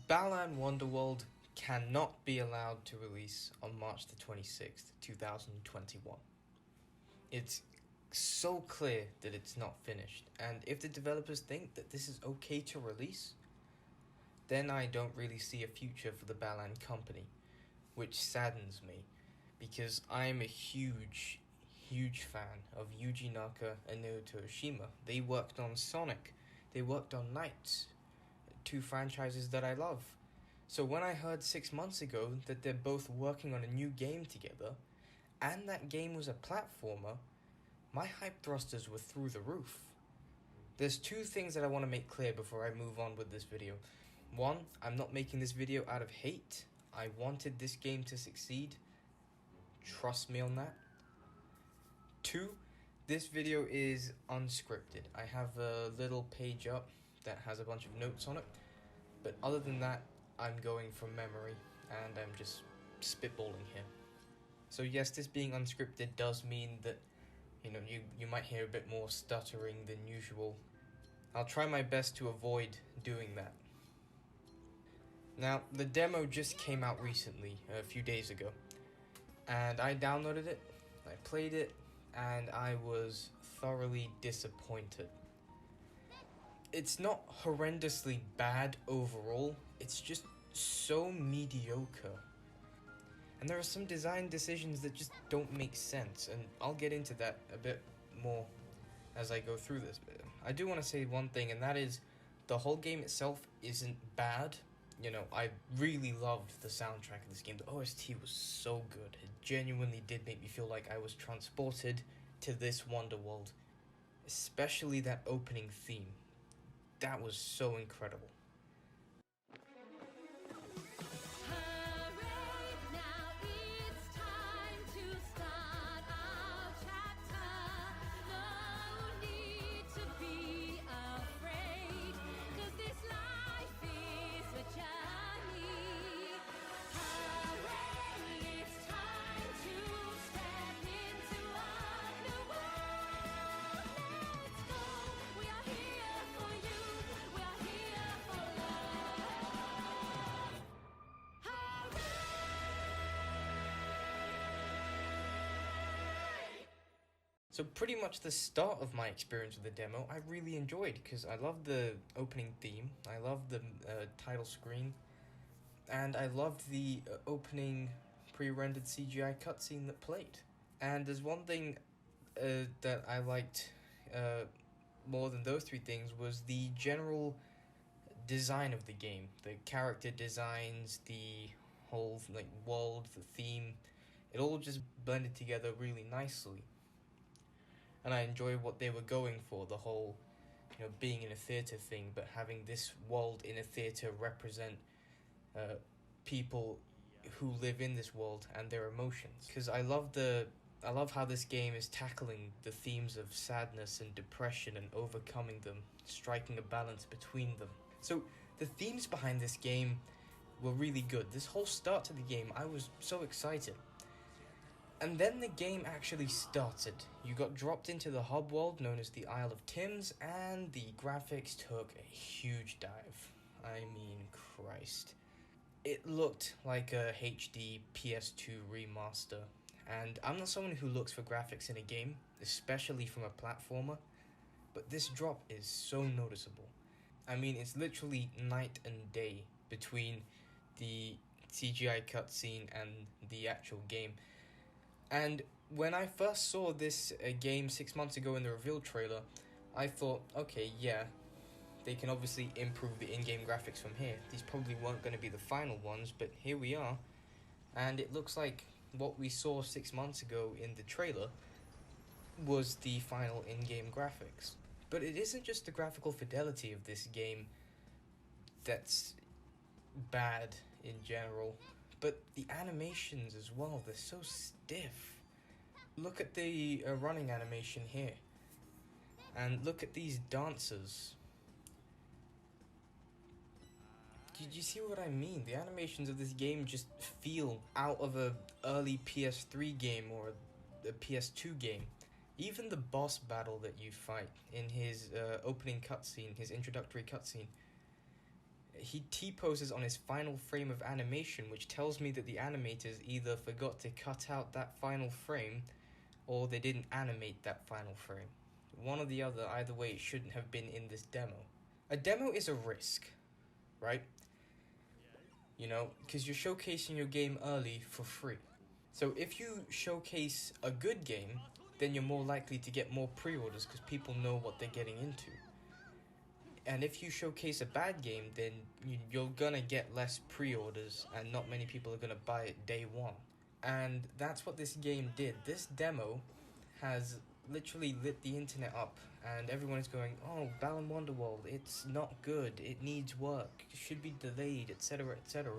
Balan Wonderworld cannot be allowed to release on March the 26th, 2021. It's so clear that it's not finished, and if the developers think that this is okay to release, then I don't really see a future for the Balan company, which saddens me, because I'm a huge fan of Yuji Naka and Naoto Oshima. They worked on Sonic, they worked on Knights, two franchises that I love. So when I heard 6 months ago that they're both working on a new game together, and that game was a platformer, my hype thrusters were through the roof. There's two things that I want to make clear before I move on with this video. One, I'm not making this video out of hate. I wanted this game to succeed. Trust me on that. Two, this video is unscripted. I have a little page up that has a bunch of notes on it, but other than that, I'm going from memory, and I'm just spitballing here. So yes, this being unscripted does mean that, you might hear a bit more stuttering than usual. I'll try my best to avoid doing that. Now, the demo just came out recently, a few days ago, and I downloaded it, I played it, and I was thoroughly disappointed. It's not horrendously bad overall, it's just so mediocre. And there are some design decisions that just don't make sense, and I'll get into that a bit more as I go through this. But I do want to say one thing, and that is the whole game itself isn't bad. I really loved the soundtrack of this game. The OST was so good. It genuinely did make me feel like I was transported to this Wonderworld. Especially that opening theme. That was so incredible. So pretty much the start of my experience with the demo, I really enjoyed, because I loved the opening theme, I loved the title screen, and I loved the opening pre-rendered CGI cutscene that played. And there's one thing that I liked more than those three things was the general design of the game. The character designs, the whole world, the theme, it all just blended together really nicely. And I enjoy what they were going for, the whole, being in a theatre thing, but having this world in a theatre represent people who live in this world and their emotions. Because I love how this game is tackling the themes of sadness and depression and overcoming them, striking a balance between them. So the themes behind this game were really good. This whole start to the game, I was so excited. And then the game actually started. You got dropped into the hub world known as the Isle of Tims, and the graphics took a huge dive. I mean, Christ. It looked like a HD PS2 remaster, and I'm not someone who looks for graphics in a game, especially from a platformer, but this drop is so noticeable. I mean, it's literally night and day between the CGI cutscene and the actual game. And when I first saw this game 6 months ago in the reveal trailer, I thought, okay, yeah, they can obviously improve the in-game graphics from here. These probably weren't going to be the final ones, but here we are. And it looks like what we saw 6 months ago in the trailer was the final in-game graphics. But it isn't just the graphical fidelity of this game that's bad in general, but the animations as well, they're so stiff. Look at the running animation here. And look at these dancers. Did you see what I mean? The animations of this game just feel out of a early PS3 game or a PS2 game. Even the boss battle that you fight in his opening cutscene, his introductory cutscene, he T-poses on his final frame of animation, which tells me that the animators either forgot to cut out that final frame or they didn't animate that final frame. One or the other, either way, it shouldn't have been in this demo. A demo is a risk, right? You know, because you're showcasing your game early for free. So if you showcase a good game, then you're more likely to get more pre-orders because people know what they're getting into. And if you showcase a bad game, then you're gonna get less pre-orders and not many people are gonna buy it day one. And that's what this game did. This demo has literally lit the internet up and everyone is going, oh, Balan Wonderworld, it's not good, it needs work, it should be delayed, etc, etc.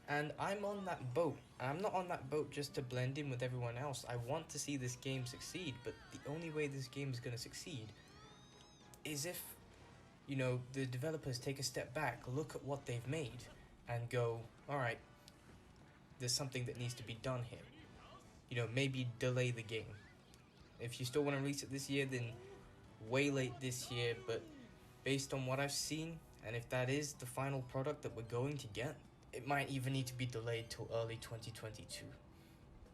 And I'm on that boat. I'm not on that boat just to blend in with everyone else. I want to see this game succeed, but the only way this game is going to succeed is if, you know, the developers take a step back, look at what they've made, and go, alright, there's something that needs to be done here. You know, maybe delay the game. If you still want to release it this year, then way late this year, but based on what I've seen, and if that is the final product that we're going to get, it might even need to be delayed till early 2022.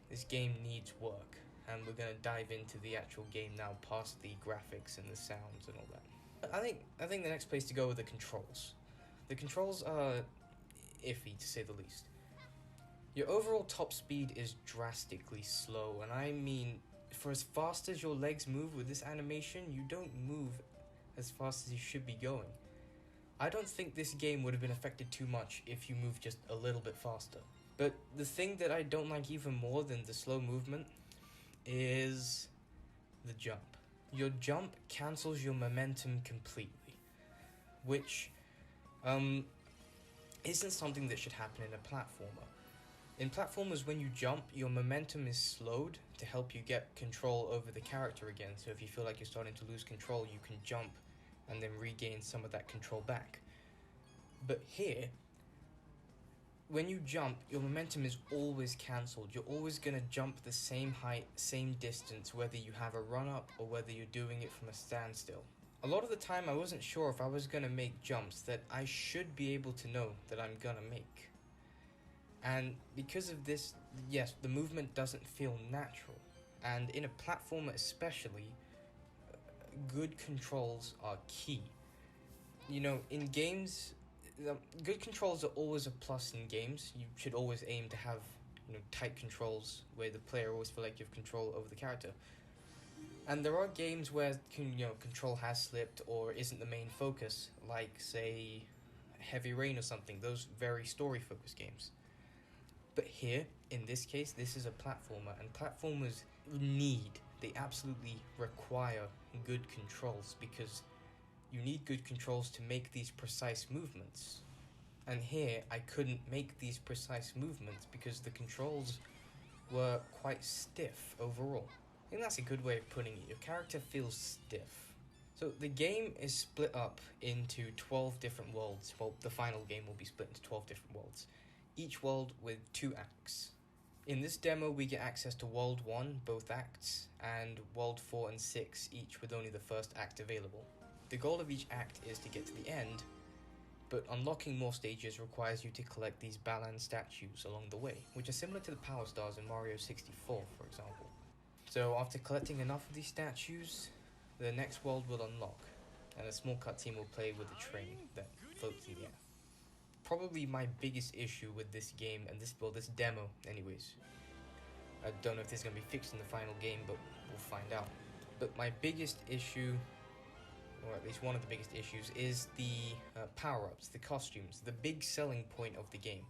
This game needs work, and we're going to dive into the actual game now, past the graphics and the sounds and all that. I think the next place to go are the controls. The controls are iffy, to say the least. Your overall top speed is drastically slow, and I mean, for as fast as your legs move with this animation, you don't move as fast as you should be going. I don't think this game would have been affected too much if you moved just a little bit faster. But the thing that I don't like even more than the slow movement is the jump. Your jump cancels your momentum completely, which isn't something that should happen in a platformer. In platformers, when you jump, your momentum is slowed to help you get control over the character again. So if you feel like you're starting to lose control, you can jump and then regain some of that control back. But here, when you jump, your momentum is always cancelled. You're always going to jump the same height, same distance, whether you have a run-up or whether you're doing it from a standstill. A lot of the time, I wasn't sure if I was going to make jumps that I should be able to know that I'm going to make. And because of this, yes, the movement doesn't feel natural. And in a platformer especially, good controls are key. You know, in games, good controls are always a plus in games. You should always aim to have, you know, tight controls where the player always feel like you have control over the character. And there are games where, you know, control has slipped or isn't the main focus, like, say, Heavy Rain or something, those very story-focused games. But here, in this case, this is a platformer, and platformers they absolutely require good controls, because you need good controls to make these precise movements. And here, I couldn't make these precise movements because the controls were quite stiff overall. I think that's a good way of putting it. Your character feels stiff. So the game is split up into 12 different worlds. Well, the final game will be split into 12 different worlds, each world with 2 acts. In this demo, we get access to World 1, both acts, and World 4 and 6, each with only the first act available. The goal of each act is to get to the end, but unlocking more stages requires you to collect these Balan statues along the way, which are similar to the Power Stars in Mario 64, for example. So after collecting enough of these statues, the next world will unlock, and a small cutscene will play with a train that floats in the air. Probably my biggest issue with this game and this demo anyways. I don't know if this is going to be fixed in the final game, but we'll find out. But my biggest issue, or at least one of the biggest issues, is the power-ups, the costumes, the big selling point of the game.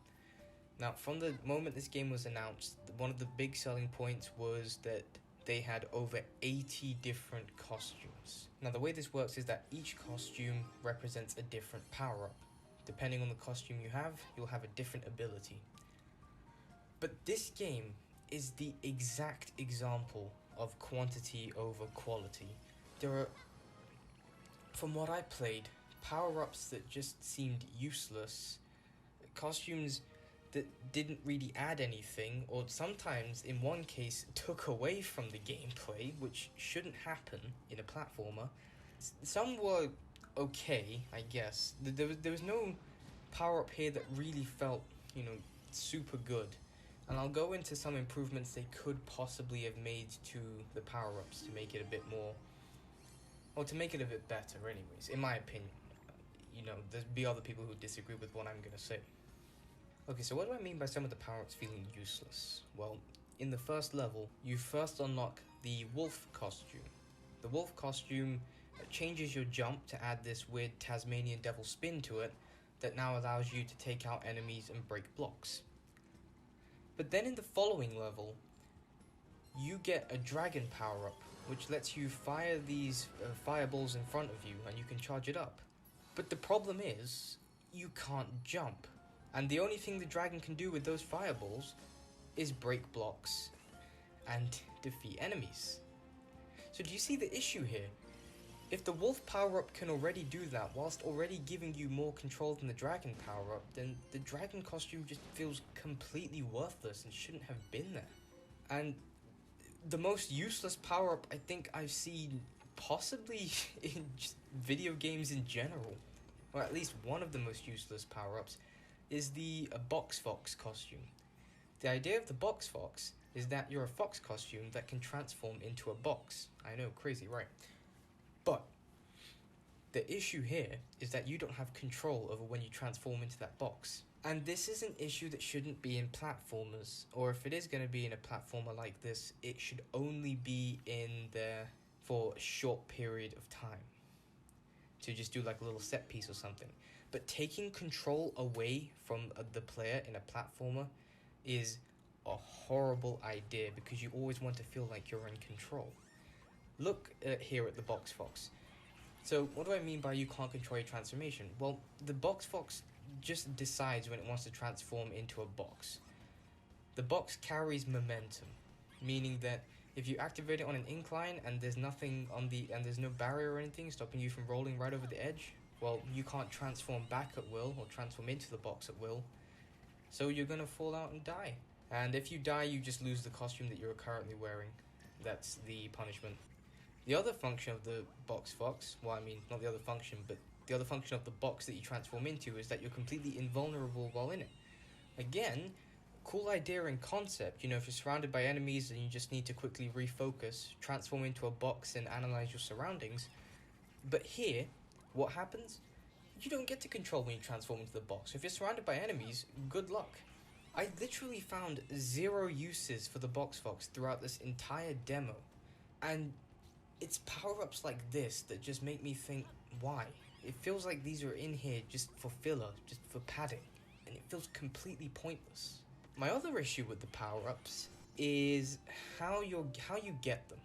Now, from the moment this game was announced, one of the big selling points was that they had over 80 different costumes. Now, the way this works is that each costume represents a different power-up. Depending on the costume you have, you'll have a different ability. But this game is the exact example of quantity over quality. There are, from what I played, power-ups that just seemed useless, costumes that didn't really add anything, or sometimes, in one case, took away from the gameplay, which shouldn't happen in a platformer. Some were okay, I guess. There was no power-up here that really felt, super good. And I'll go into some improvements they could possibly have made to the power-ups to make it a bit more... Or to make it a bit better, anyways, in my opinion. There'll be other people who disagree with what I'm gonna say. Okay, so what do I mean by some of the power-ups feeling useless? Well, in the first level, you first unlock the wolf costume. The wolf costume changes your jump to add this weird Tasmanian devil spin to it that now allows you to take out enemies and break blocks. But then in the following level, you get a dragon power-up, which lets you fire these fireballs in front of you and you can charge it up. But the problem is, you can't jump. And the only thing the dragon can do with those fireballs is break blocks and defeat enemies. So do you see the issue here? If the wolf power-up can already do that whilst already giving you more control than the dragon power-up, then the dragon costume just feels completely worthless and shouldn't have been there. And the most useless power-up I think I've seen possibly in just video games in general, or at least one of the most useless power-ups, is the Box Fox costume. The idea of the Box Fox is that you're a fox costume that can transform into a box. I know, crazy, right? But the issue here is that you don't have control over when you transform into that box. And this is an issue that shouldn't be in platformers, or if it is going to be in a platformer like this, it should only be in there for a short period of time, to just do like a little set piece or something. But taking control away from the player in a platformer is a horrible idea because you always want to feel like you're in control. Look here at the Box Fox. So what do I mean by you can't control your transformation? Well, the Box Fox just decides when it wants to transform into a box. The box carries momentum, meaning that if you activate it on an incline and there's nothing and there's no barrier or anything stopping you from rolling right over the edge, well, you can't transform back at will or transform into the box at will, so you're gonna fall out and die. And if you die, you just lose the costume that you're currently wearing. That's the punishment. The other function of the Box Fox, well, I mean, not the other function, but the other function of the box that you transform into is that you're completely invulnerable while in it. Again, cool idea and concept, if you're surrounded by enemies and you just need to quickly refocus, transform into a box and analyze your surroundings. But here, what happens? You don't get to control when you transform into the box. If you're surrounded by enemies, good luck. I literally found 0 uses for the Box Fox throughout this entire demo. And it's power-ups like this that just make me think, why? It feels like these are in here just for filler, just for padding, and it feels completely pointless. My other issue with the power-ups is how you get them.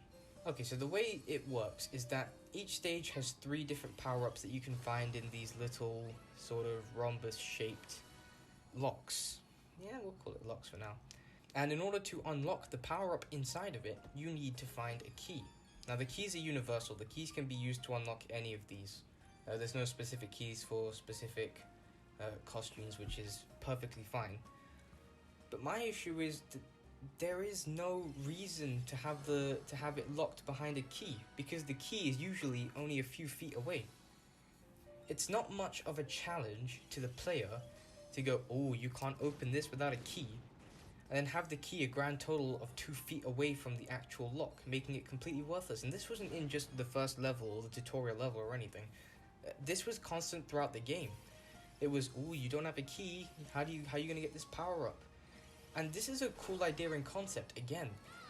Okay, so the way it works is that each stage has 3 different power-ups that you can find in these little sort of rhombus-shaped locks. Yeah, we'll call it locks for now. And in order to unlock the power-up inside of it, you need to find a key. Now, the keys are universal. The keys can be used to unlock any of these. There's no specific keys for specific costumes, which is perfectly fine. But my issue is that there is no reason to have it locked behind a key, because the key is usually only a few feet away. It's not much of a challenge to the player to go, oh, you can't open this without a key, and then have the key a grand total of 2 feet away from the actual lock, making it completely worthless. And this wasn't in just the first level or the tutorial level or anything. This was constant throughout the game. It was, oh, you don't have a key, how are you gonna get this power up? And this is a cool idea and concept. Again,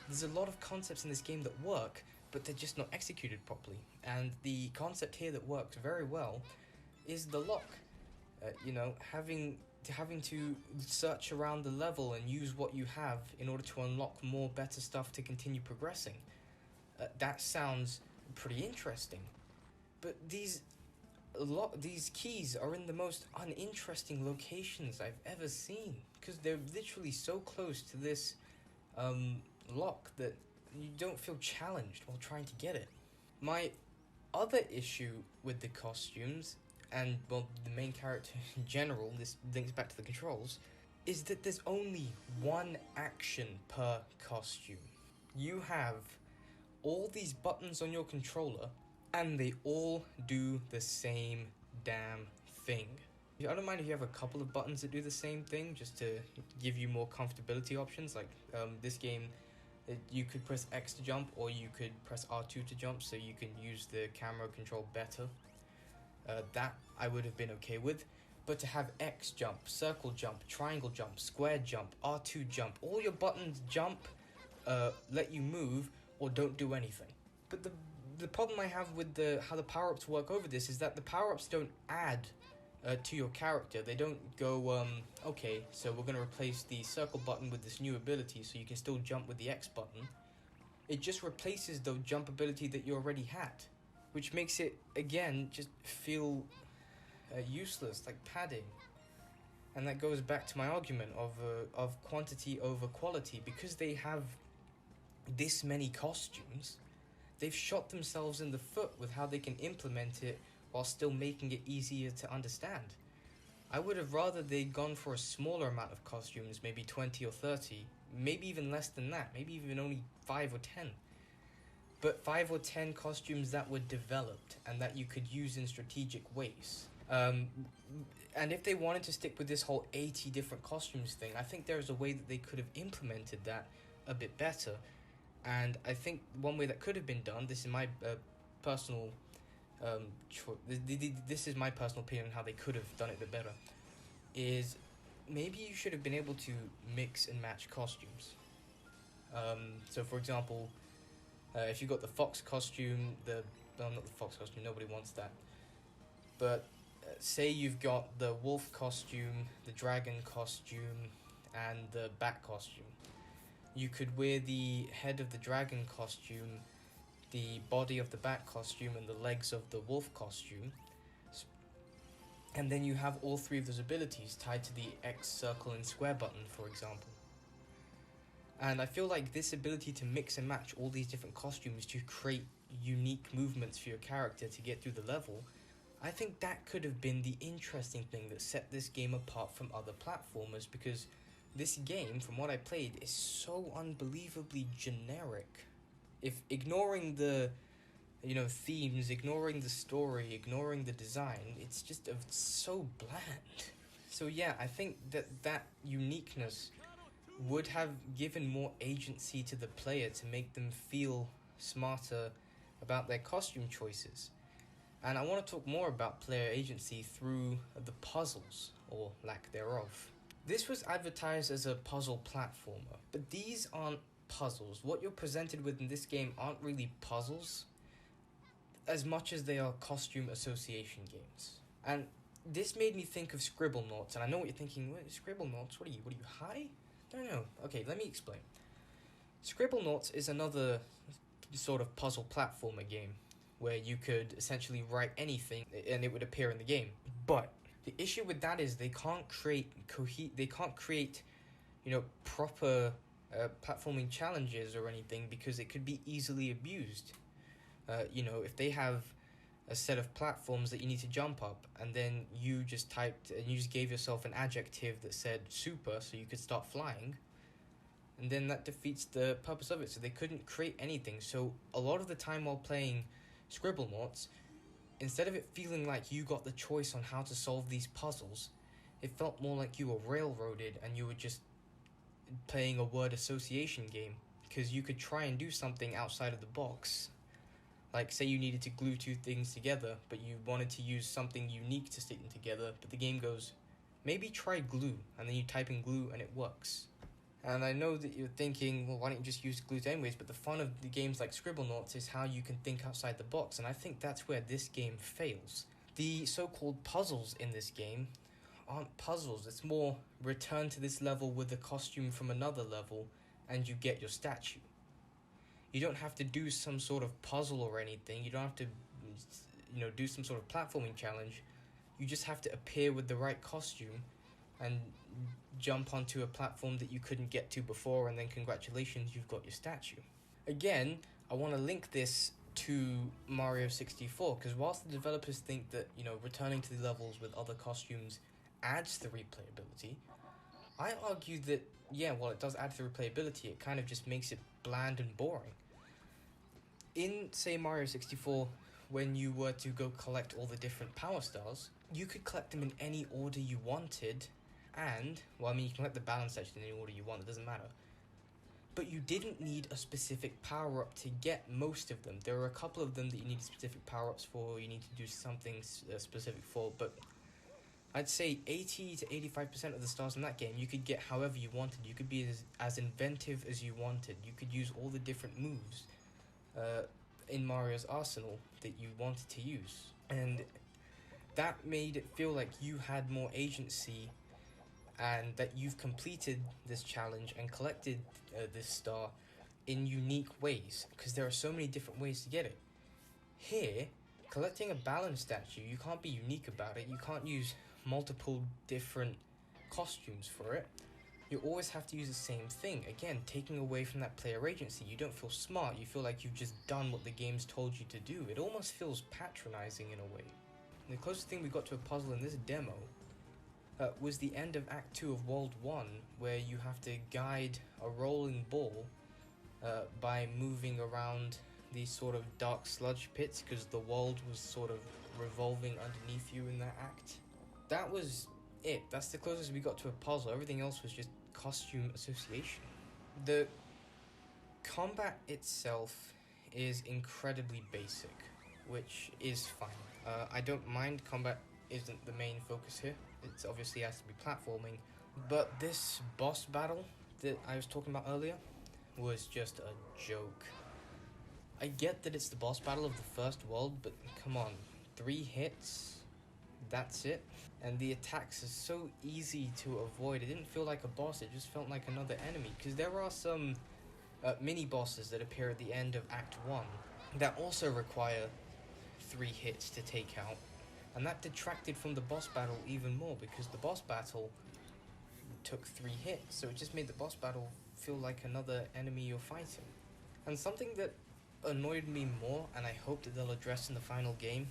there's a lot of concepts in this game that work, but they're just not executed properly. And the concept here that works very well is the lock. Having to search around the level and use what you have in order to unlock more better stuff to continue progressing. That sounds pretty interesting. But these keys are in the most uninteresting locations I've ever seen, because they're literally so close to this lock that you don't feel challenged while trying to get it. My other issue with the costumes, and well, the main character in general, this links back to the controls, is that there's only one action per costume. You have all these buttons on your controller, and they all do the same damn thing. I don't mind if you have a couple of buttons that do the same thing, just to give you more comfortability options. Like this game, you could press X to jump, or you could press R2 to jump, so you can use the camera control better. That I would have been okay with. But to have X jump, circle jump, triangle jump, square jump, R2 jump, all your buttons jump, let you move, or don't do anything. But the problem I have with how the power-ups work over this is that the power-ups don't add to your character. They don't go, okay, so we're going to replace the circle button with this new ability so you can still jump with the X button. It just replaces the jump ability that you already had, which makes it, again, just feel useless, like padding. And that goes back to my argument of quantity over quality. Because they have this many costumes, they've shot themselves in the foot with how they can implement it while still making it easier to understand. I would have rather they'd gone for a smaller amount of costumes, maybe 20 or 30, maybe even less than that, maybe even only 5 or 10. But 5 or 10 costumes that were developed and that you could use in strategic ways. And if they wanted to stick with this whole 80 different costumes thing, I think there's a way that they could have implemented that a bit better. And I think one way that could have been done, this is my personal this is my personal opinion on how they could have done it a bit better, is maybe you should have been able to mix and match costumes. So for example, if you got the fox costume, not the fox costume, nobody wants that. But say you've got the wolf costume, the dragon costume, and the bat costume. You could wear the head of the dragon costume, the body of the bat costume, and the legs of the wolf costume. And then you have all three of those abilities tied to the X, circle, and square button, for example. And I feel like this ability to mix and match all these different costumes to create unique movements for your character to get through the level, I think that could have been the interesting thing that set this game apart from other platformers, because this game, from what I played, is so unbelievably generic. If ignoring the, themes, ignoring the story, ignoring the design, it's just so bland. So yeah, I think that uniqueness would have given more agency to the player to make them feel smarter about their costume choices. And I want to talk more about player agency through the puzzles, or lack thereof. This was advertised as a puzzle platformer, but these aren't puzzles. What you're presented with in this game aren't really puzzles, as much as they are costume association games. And this made me think of Scribblenauts, and I know what you're thinking, what, Scribblenauts, what are you high? No. Okay, let me explain. Scribblenauts is another sort of puzzle platformer game, where you could essentially write anything and it would appear in the game. But the issue with that is they can't create proper platforming challenges or anything, because it could be easily abused. If they have a set of platforms that you need to jump up, and then you just gave yourself an adjective that said super so you could start flying, and then that defeats the purpose of it. So they couldn't create anything. So a lot of the time while playing Scribblenauts, instead of it feeling like you got the choice on how to solve these puzzles, it felt more like you were railroaded and you were just playing a word association game, because you could try and do something outside of the box. Like, say you needed to glue two things together, but you wanted to use something unique to stick them together, but the game goes, maybe try glue, and then you type in glue and it works. And I know that you're thinking, well, why don't you just use glue anyways? But the fun of the games like Scribblenauts is how you can think outside the box, and I think that's where this game fails. The so-called puzzles in this game aren't puzzles. It's more return to this level with a costume from another level, and you get your statue. You don't have to do some sort of puzzle or anything. You don't have to, do some sort of platforming challenge. You just have to appear with the right costume and jump onto a platform that you couldn't get to before, and then congratulations, you've got your statue. Again, I want to link this to Mario 64, because whilst the developers think that, returning to the levels with other costumes adds to the replayability, I argue that, while it does add to the replayability, it kind of just makes it bland and boring. In, say, Mario 64, when you were to go collect all the different power stars, you could collect them in any order you wanted, and, well, I mean, you can collect the balance section in any order you want, it doesn't matter. But you didn't need a specific power-up to get most of them. There were a couple of them that you needed specific power-ups for, you need to do something specific for, but I'd say 80 to 85% of the stars in that game you could get however you wanted. You could be as inventive as you wanted. You could use all the different moves in Mario's arsenal that you wanted to use. And that made it feel like you had more agency and that you've completed this challenge and collected this star in unique ways, because there are so many different ways to get it. Here, collecting a Balan statue, you can't be unique about it. You can't use multiple different costumes for it. You always have to use the same thing. Again, taking away from that player agency. You don't feel smart. You feel like you've just done what the game's told you to do. It almost feels patronizing in a way. And the closest thing we got to a puzzle in this demo was the end of Act 2 of World 1, where you have to guide a rolling ball by moving around these sort of dark sludge pits, because the world was sort of revolving underneath you in that act. That was it. That's the closest we got to a puzzle. Everything else was just costume association. The combat itself is incredibly basic, which is fine. I don't mind combat isn't the main focus here. It obviously has to be platforming, but this boss battle that I was talking about earlier was just a joke. I get that it's the boss battle of the first world, but come on, 3 hits, that's it. And the attacks are so easy to avoid. It didn't feel like a boss, it just felt like another enemy, because there are some mini bosses that appear at the end of Act 1 that also require 3 hits to take out. And that detracted from the boss battle even more, because the boss battle took 3 hits, so it just made the boss battle feel like another enemy you're fighting. And something that annoyed me more, and I hope that they'll address in the final game,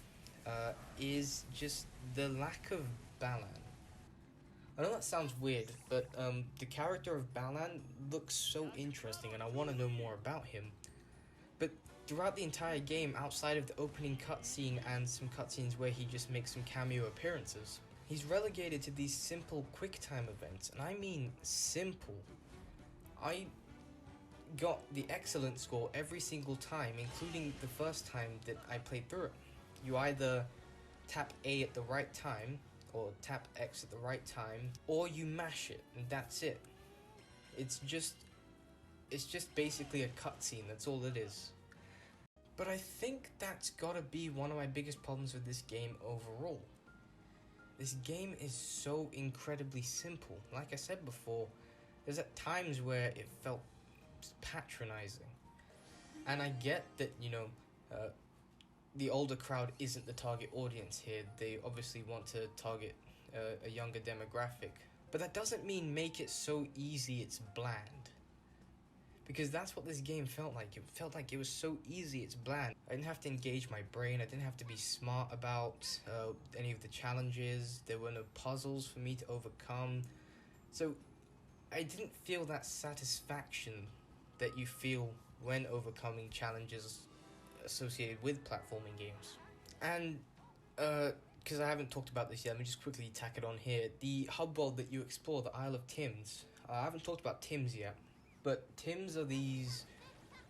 is just the lack of Balan. I know that sounds weird, but the character of Balan looks so interesting, and I want to know more about him. But throughout the entire game, outside of the opening cutscene and some cutscenes where he just makes some cameo appearances, he's relegated to these simple QuickTime events, and I mean simple. I got the excellent score every single time, including the first time that I played through it. You either tap A at the right time, or tap X at the right time, or you mash it, and that's it. It's just basically a cutscene, that's all it is. But I think that's gotta be one of my biggest problems with this game overall. This game is so incredibly simple. Like I said before, there's at times where it felt patronizing. And I get that, the older crowd isn't the target audience here. They obviously want to target a younger demographic. But that doesn't mean make it so easy it's bland. Because that's what this game felt like. It felt like it was so easy it's bland. I didn't have to engage my brain. I didn't have to be smart about any of the challenges. There were no puzzles for me to overcome. So I didn't feel that satisfaction that you feel when overcoming challenges associated with platforming games. And because I haven't talked about this yet, let me just quickly tack it on here. The hub world that you explore, the Isle of Tims, I haven't talked about Tims yet, but Tims are these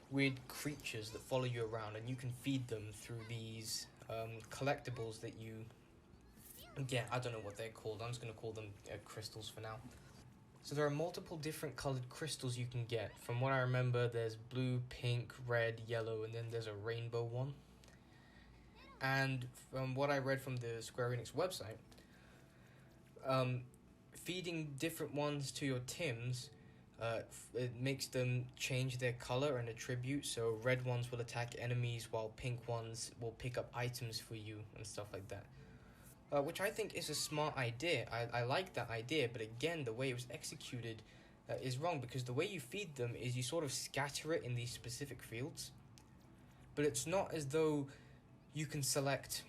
weird creatures that follow you around, and you can feed them through these collectibles that you get. I don't know what they're called. I'm just going to call them crystals for now. So there are multiple different colored crystals you can get. From what I remember, there's blue, pink, red, yellow, and then there's a rainbow one. And from what I read from the Square Enix website, feeding different ones to your Tims, it makes them change their color and attribute. So red ones will attack enemies, while pink ones will pick up items for you and stuff like that. Which I think is a smart idea. I like that idea, but again, the way it was executed is wrong, because the way you feed them is you sort of scatter it in these specific fields, but it's not as though you can select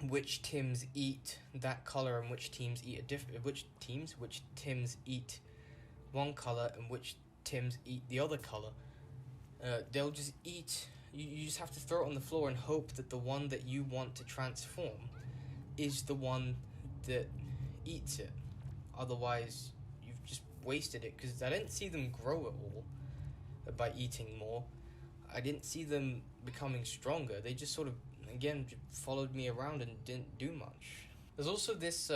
which Tims eat that color and which Tims eat which Tims eat one color and which Tims eat the other color. They'll just eat You just have to throw it on the floor and hope that the one that you want to transform is the one that eats it. Otherwise, you've just wasted it, because I didn't see them grow at all by eating more. I didn't see them becoming stronger. They just sort of, again, followed me around and didn't do much. There's also this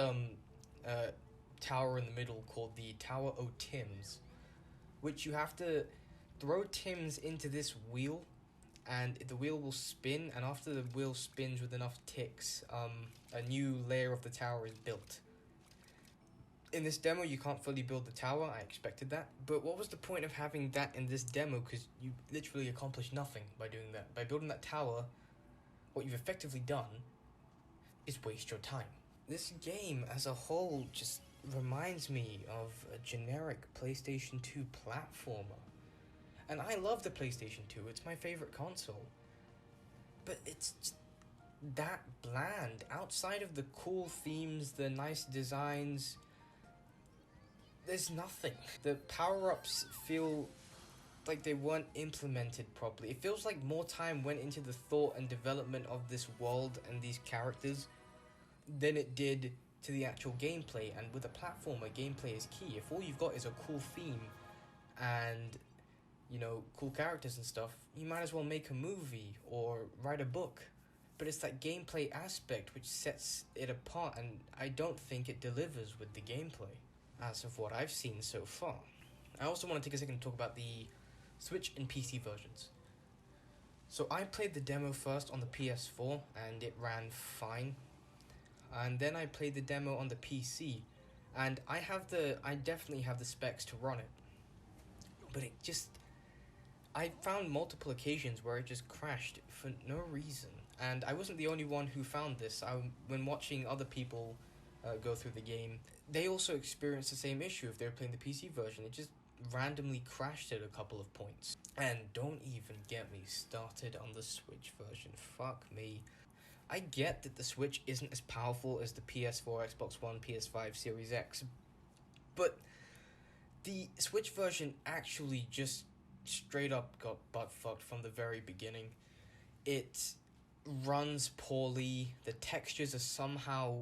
tower in the middle called the Tower o' Tims, which you have to throw Tims into this wheel, and the wheel will spin, and after the wheel spins with enough ticks, a new layer of the tower is built. In this demo, you can't fully build the tower. I expected that. But what was the point of having that in this demo? Because you literally accomplished nothing by doing that. By building that tower, what you've effectively done is waste your time. This game as a whole just reminds me of a generic PlayStation 2 platformer. And I love the PlayStation 2. It's my favorite console. But it's just that bland. Outside of the cool themes, the nice designs, there's nothing. The power-ups feel like they weren't implemented properly. It feels like more time went into the thought and development of this world and these characters than it did to the actual gameplay. And with a platformer, gameplay is key. If all you've got is a cool theme and, you know, cool characters and stuff, you might as well make a movie or write a book. But it's that gameplay aspect which sets it apart, and I don't think it delivers with the gameplay as of what I've seen so far. I also want to take a second to talk about the Switch and PC versions. So I played the demo first on the PS4 and it ran fine. And then I played the demo on the PC and I definitely have the specs to run it. But I found multiple occasions where it just crashed for no reason. And I wasn't the only one who found this. When watching other people go through the game, they also experienced the same issue if they were playing the PC version. It just randomly crashed at a couple of points. And don't even get me started on the Switch version. Fuck me. I get that the Switch isn't as powerful as the PS4, Xbox One, PS5, Series X, but the Switch version actually just straight up got butt-fucked from the very beginning. It runs poorly, the textures are somehow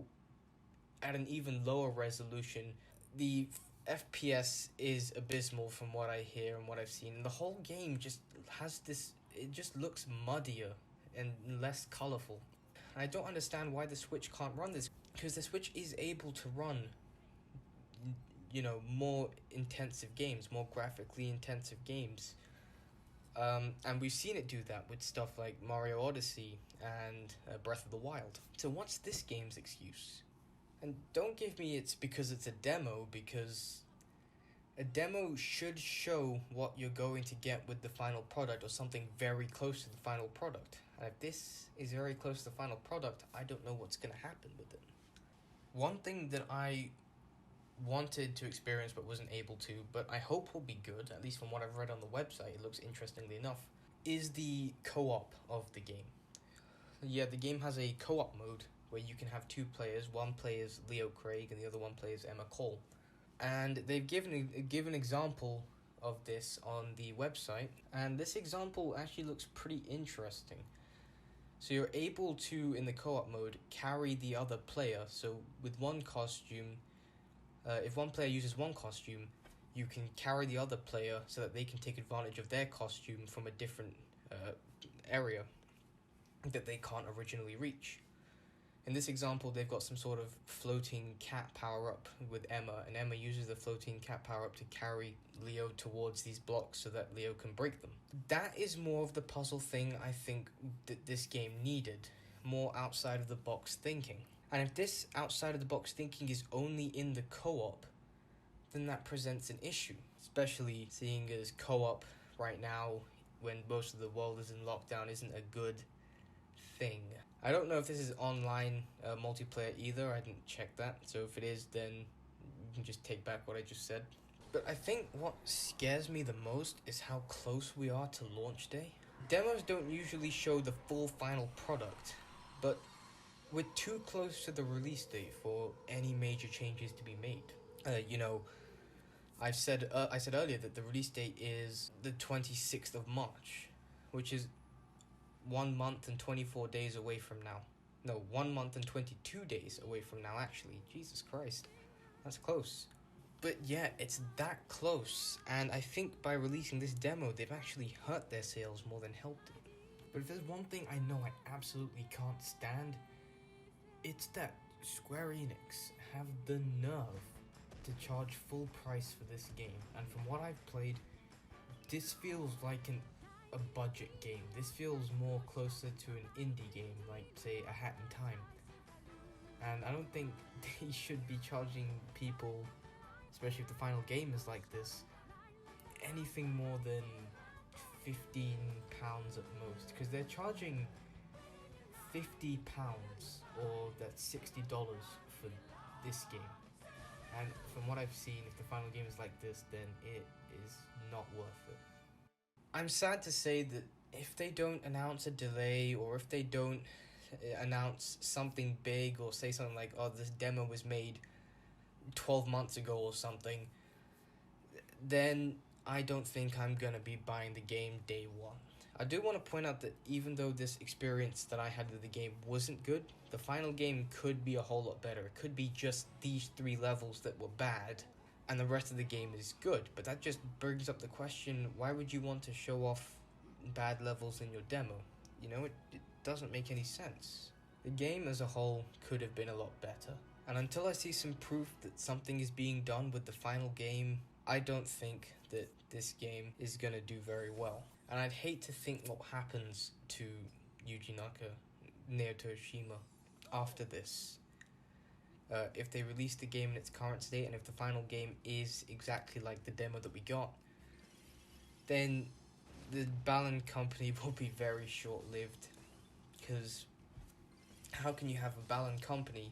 at an even lower resolution. The FPS is abysmal from what I hear and what I've seen. And the whole game just has this, it just looks muddier and less colourful. And I don't understand why the Switch can't run this, because the Switch is able to run, you know, more intensive games, more graphically intensive games. And we've seen it do that with stuff like Mario Odyssey and Breath of the Wild. So what's this game's excuse? And don't give me it's because it's a demo, because a demo should show what you're going to get with the final product, or something very close to the final product. And if this is very close to the final product, I don't know what's going to happen with it. One thing that I wanted to experience but wasn't able to, but I hope will be good, at least from what I've read on the website, it looks interestingly enough, is the co-op of the game. Yeah, the game has a co-op mode where you can have two players. One plays Leo Craig and the other one plays Emma Cole. And they've given an example of this on the website, and this example actually looks pretty interesting. So you're able to, in the co-op mode, carry the other player. So with one costume, if one player uses one costume, you can carry the other player so that they can take advantage of their costume from a different area that they can't originally reach. In this example, they've got some sort of floating cat power-up with Emma, and Emma uses the floating cat power-up to carry Leo towards these blocks so that Leo can break them. That is more of the puzzle thing I think that this game needed, more outside-of-the-box thinking. And if this outside-of-the-box thinking is only in the co-op, then that presents an issue, especially seeing as co-op right now, when most of the world is in lockdown, isn't a good thing. I don't know if this is online multiplayer either. I didn't check that, so if it is, then you can just take back what I just said. But I think what scares me the most is how close we are to launch day. Demos don't usually show the full final product, but we're too close to the release date for any major changes to be made. I said earlier that the release date is the 26th of March, which is 1 month and 24 days away from now. No, 1 month and 22 days away from now, actually. Jesus Christ. That's close. But yeah, it's that close, and I think by releasing this demo, they've actually hurt their sales more than helped it. But if there's one thing I know I absolutely can't stand, it's that Square Enix have the nerve to charge full price for this game. And from what I've played, this feels like a budget game. This feels more closer to an indie game, like, say, A Hat in Time. And I don't think they should be charging people, especially if the final game is like this, anything more than £15 at most. Because they're charging £50, or that's $60 for this game. And from what I've seen, if the final game is like this, then it is not worth it. I'm sad to say that if they don't announce a delay, or if they don't announce something big, or say something like, oh, this demo was made 12 months ago or something, then I don't think I'm gonna be buying the game day one. I do want to point out that even though this experience that I had with the game wasn't good, the final game could be a whole lot better. It could be just these 3 levels that were bad, and the rest of the game is good. But that just brings up the question, why would you want to show off bad levels in your demo? You know, it doesn't make any sense. The game as a whole could have been a lot better. And until I see some proof that something is being done with the final game, I don't think that this game is gonna do very well. And I'd hate to think what happens to Yuji Naka, Neo Toshima, after this. If they release the game in its current state, and if the final game is exactly like the demo that we got, then the Balan company will be very short-lived. Because how can you have a Balan company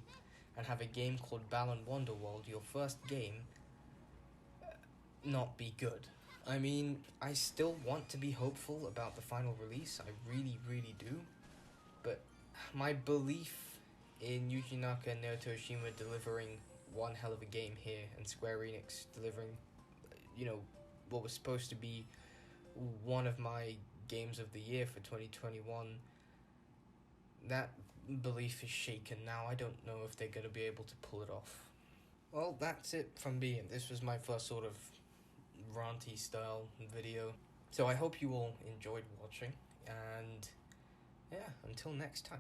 and have a game called Balan Wonderworld, your first game, not be good? I mean, I still want to be hopeful about the final release, I really, really do, but my belief in Yuji Naka and Naoto Oshima delivering one hell of a game here, and Square Enix delivering, what was supposed to be one of my games of the year for 2021, that belief is shaken now. I don't know if they're going to be able to pull it off. Well, that's it from me, and this was my first sort of ranty style video. So I hope you all enjoyed watching, and yeah, until next time.